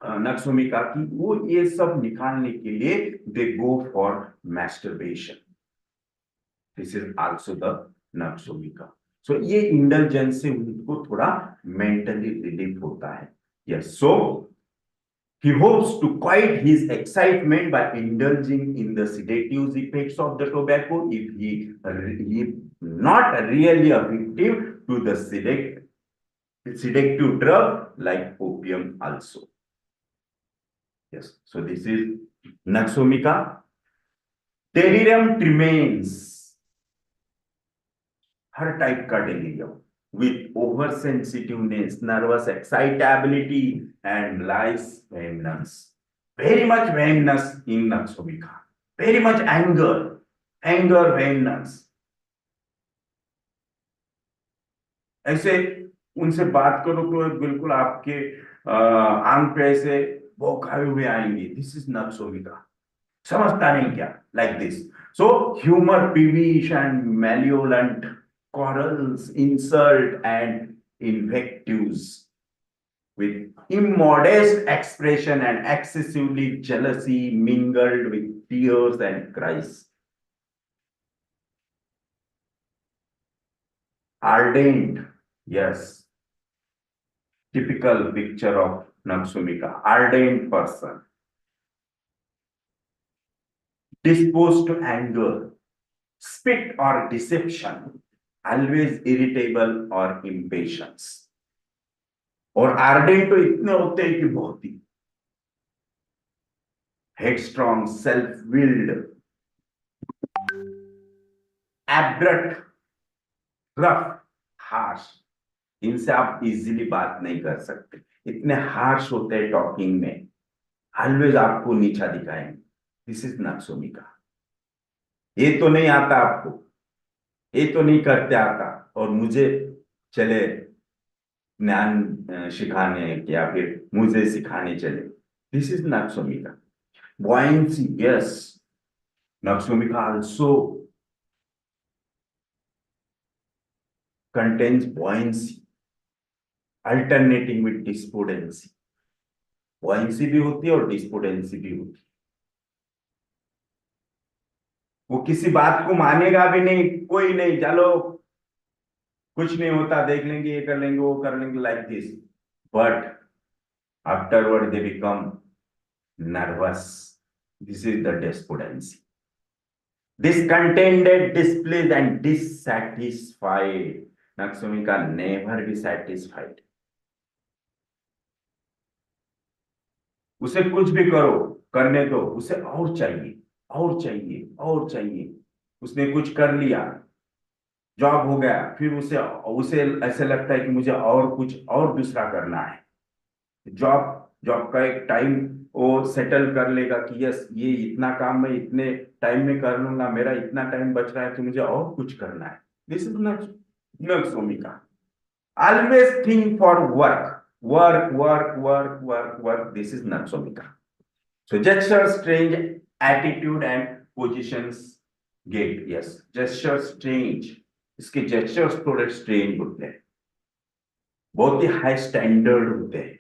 नक्सोमिका की, वो ये सब निकालने के लिए they go for masturbation. This is also the nux vomica. So ये इंडल्जेंस से उनको थोड़ा मेंटली रिलीफ होता है। Yes, so he hopes to quiet his excitement by indulging in the sedative effects of the tobacco if he not really a victim to the sedative drug like opium also. Yes, so this is Naxomica. Delirium tremens, her type का delirium with oversensitiveness, nervous excitability, and lies vehemence. Very much vehemence in Naxomica. Very much anger, vehemence. ऐसे उनसे बात करो तो बिल्कुल आपके आंख पे ऐसे बौखाए हुए आएंगे। This is nux vomica. समझता नहीं क्या, like this. So humour, peevish and malevolent, quarrels, insult and invectives with immodest expression and excessively jealousy mingled with tears and cries. Ardent, yes, typical picture of Naksumika. Ardent person, disposed to anger, spit or deception, always irritable or impatience. और ardent तो इतने होते हैं कि बहुत ही headstrong, self willed, abrupt, rough, harsh. इनसे आप इजीली बात नहीं कर सकते। इतने हार्श होते हैं टॉकिंग में, ऑलवेज आपको नीचा दिखाएंगे, दिस इज नक्सोमिका। ये तो नहीं आता आपको, ये तो नहीं करते आता, और मुझे चले ज्ञान सिखाने या फिर मुझे सिखाने चले, this is nux vomica. buoyancy, yes, nux vomica also contains buoyancy alternating with despondency। buoyancy भी होती है और डिस्पोडेंसी भी होती है। वो किसी बात को मानेगा भी नहीं, कोई नहीं, चलो कुछ नहीं होता, देख लेंगे, ये कर लेंगे, वो कर लेंगे, like this, but afterward they become nervous, this is the despondency। discontented, displeased and dissatisfied, nux vomica never be satisfied। उसे कुछ भी करो, करने दो, उसे और चाहिए, और चाहिए, और चाहिए। उसने कुछ कर लिया, जॉब हो गया, फिर उसे उसे ऐसे लगता है कि मुझे और कुछ और दूसरा करना है। जॉब जॉब का एक टाइम वो सेटल कर लेगा कि यस, ये इतना काम मैं इतने टाइम में कर लूंगा, मेरा इतना टाइम बच रहा है तो मुझे और कुछ करना है, this is nux vomica. Always think for work, work work work work work, this is nux vomica. So gestures, strange attitude and positions get, yes, gestures strange, इसके gestures थोड़े strange होते हैं, बहुत ही हाई स्टैंडर्ड होते हैं।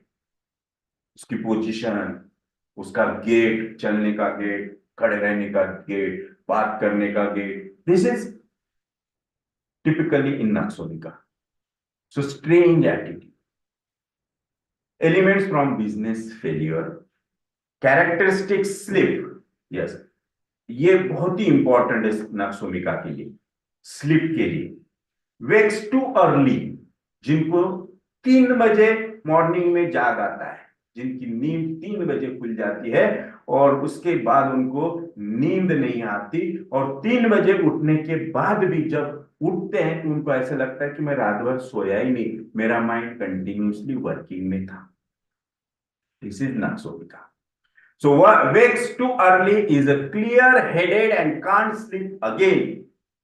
उसकी पोजीशन, उसका गेट, चलने का गेट, खड़े रहने का गेट, बात करने का gate, this is typically in nux vomica. So strange attitude, elements from business failure, characteristic slip, yes, ये बहुत ही इंपॉर्टेंट है नक्सोमिका के लिए, स्लीप के लिए। वेक्स टू अर्ली, जिनको 3 बजे मॉर्निंग में जाग आता है, जिनकी नींद 3 बजे खुल जाती है और उसके बाद उनको नींद नहीं आती, और 3 बजे उठने के बाद भी जब उठते हैं तो उनको ऐसा लगता है कि मैं रात भर सोया ही नहीं, मेरा माइंड कंटिन्यूसली वर्किंग में था, this is nux vomica. So what wakes too early is a clear-headed and can't sleep again.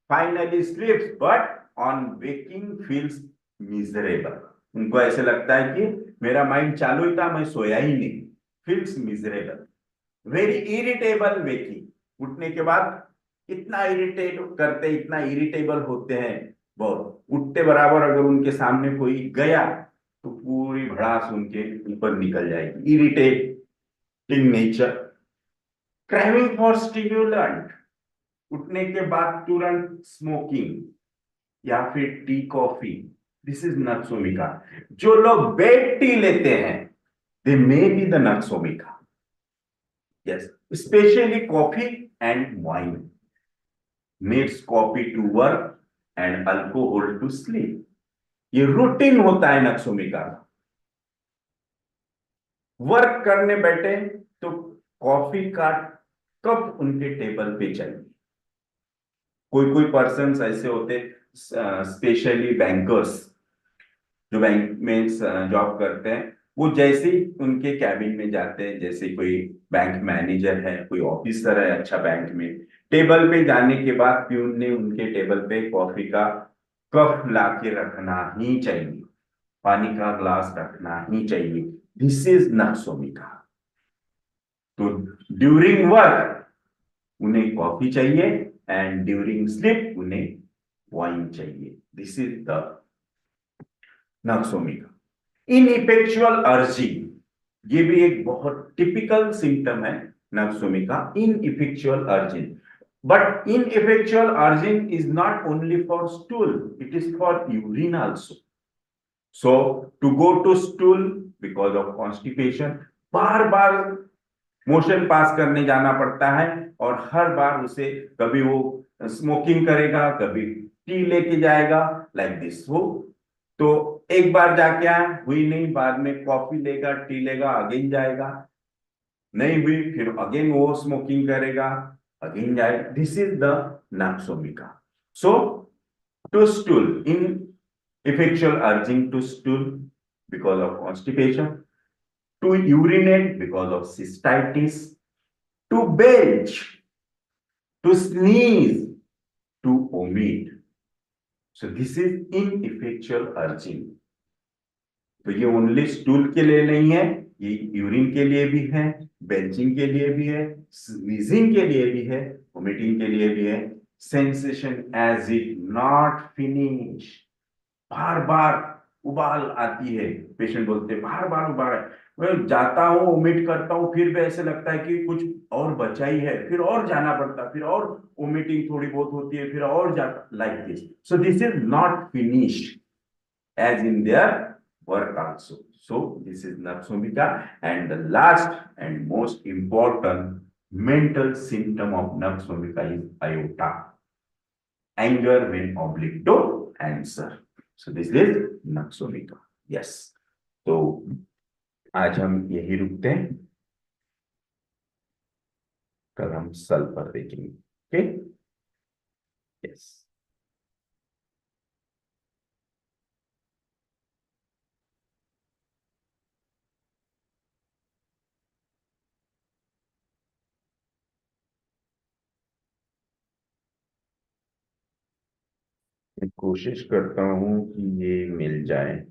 Finally sleeps, but on waking feels miserable. उनको ऐसे लगता है कि मेरा माइंड चालू ही था, मैं सोया ही नहीं, feels miserable. Very irritable waking. उठने के बाद इतना इरिटेट करते, इतना इरिटेबल होते हैं बहुत, उठते बराबर अगर उनके सामने कोई गया तो पूरी भड़ास उनके ऊपर निकल जाएगी, irritate in nature। craving for stimulant, उठने के बाद तुरंत स्मोकिंग या फिर tea coffee, this is nux vomica. जो लोग बेड टी लेते हैं, they may be the nux vomica, yes, specially coffee and wine, needs coffee to work and alcohol to sleep, ये रूटीन होता है नक्सोमिका का। वर्क करने बैठे तो कॉफी का कप उनके टेबल पे चाहिए। कोई कोई पर्सन ऐसे होते, स्पेशली बैंकर्स जो बैंक में जॉब करते हैं, वो जैसे ही उनके कैबिन में जाते हैं, जैसे कोई बैंक मैनेजर है, कोई ऑफिसर है अच्छा बैंक में, टेबल पे जाने के बाद प्यून ने उनके टेबल पे कॉफी का कप ला के रखना ही चाहिए, पानी का ग्लास रखना ही चाहिए, दिस इज नक्सोमिका। तो ड्यूरिंग वर्क उन्हें कॉफी चाहिए एंड ड्यूरिंग स्लीप उन्हें वाइन चाहिए, this is the nux vomica. Ineffectual urging, ये भी एक बहुत टिपिकल सिम्टम है nux vomica, ineffectual urging. But ineffectual urging is not only for stool, it is for urine also. So to go to stool because of constipation, बार बार motion pass करने जाना पड़ता है, और हर बार उसे कभी वो स्मोकिंग करेगा, कभी टी लेके जाएगा, लाइक दिस। वो तो एक बार जाके आया, हुई नहीं, बाद में कॉफी लेगा, टी लेगा, अगेन जाएगा, नहीं हुई, फिर अगेन वो स्मोकिंग करेगा, अगेन जाएगा, this is the nux vomica. So to stool, in ineffectual urging to stool because of constipation, to urinate because of cystitis, to belch, to sneeze, to vomit. So this is ineffectual urging. तो ये only stool के लिए नहीं है, ये urine के लिए भी है, बेंचिंग के लिए भी है, स्नीजिंग के लिए भी है, वोमिटिंग के लिए भी है. Sensation as it not finish, बार बार उबाल आती है. पेशेंट बोलते हैं बार बार उबाल है. मैं जाता हूँ, वोमिट करता हूँ, फिर भी ऐसे लगता है कि कुछ और बचा ही है, फिर और जाना पड़ता है, फिर और वोमिटिंग थोड़ी बहुत होती है, फिर और जाता, like this. So this is not finished as in their work also. So this is Napsomika, and the last and most important mental symptom of Napsomika is iota, anger when oblique to answer. So this is Napsomika. Yes. तो आज हम यही रुकते हैं, कल हम sulphur देखेंगे. Okay. Yes. कोशिश करता हूँ कि ये मिल जाए.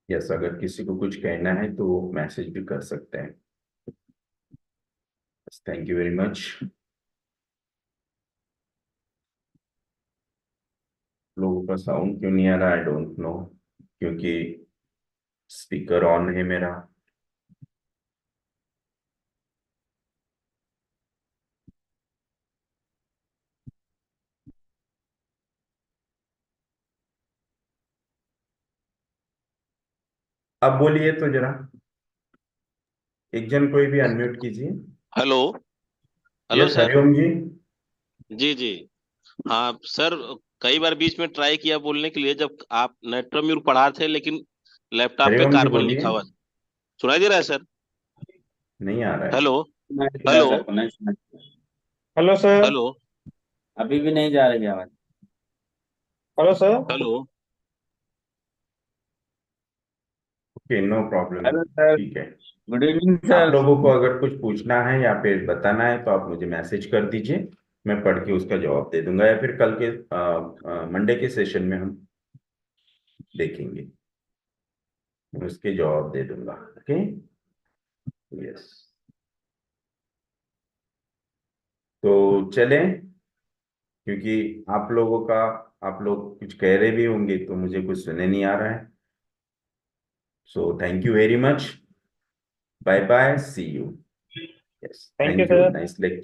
यस, अगर किसी को कुछ कहना है तो मैसेज भी कर सकते हैं. Thank you very much. लोगों का साउंड क्यों नहीं आ रहा, आई डोंट नो, क्योंकि स्पीकर ऑन है मेरा. अब बोलिए तो जरा, एक जन कोई भी अनम्यूट कीजिए. Hello. Hello yes, sir. Hariom ji. जी जी. हाँ सर, कई बार बीच में ट्राई किया बोलने के लिए, जब आप नेटवर्क म्यूट पढ़ा थे, लेकिन लैपटॉप पे हरिओम जी कार्बन बोलिए. लिखा हुआ है. सुनाई दे रहा है सर? नहीं आ रहा है. हेलो. नहीं सुना है हेलो. सर, नहीं सुना है। Hello sir. हेलो. अभी भी नहीं जा रही आवाज। Hello sir. Hello. Okay, no problem. Hello sir. ठीक है. गुड इवनिंग आप सर। लोगों को अगर कुछ पूछना है या फिर बताना है तो आप मुझे मैसेज कर दीजिए, मैं पढ़ के उसका जवाब दे दूंगा, या फिर कल के मंडे के सेशन में हम देखेंगे, मैं उसके जवाब दे दूंगा. ओके. यस. तो चलें, क्योंकि आप लोग कुछ कह रहे भी होंगे तो मुझे कुछ सुने नहीं आ रहा है. So thank you very much. Bye bye, see you. Yes, thank you thank you. Sir. Nice lecture.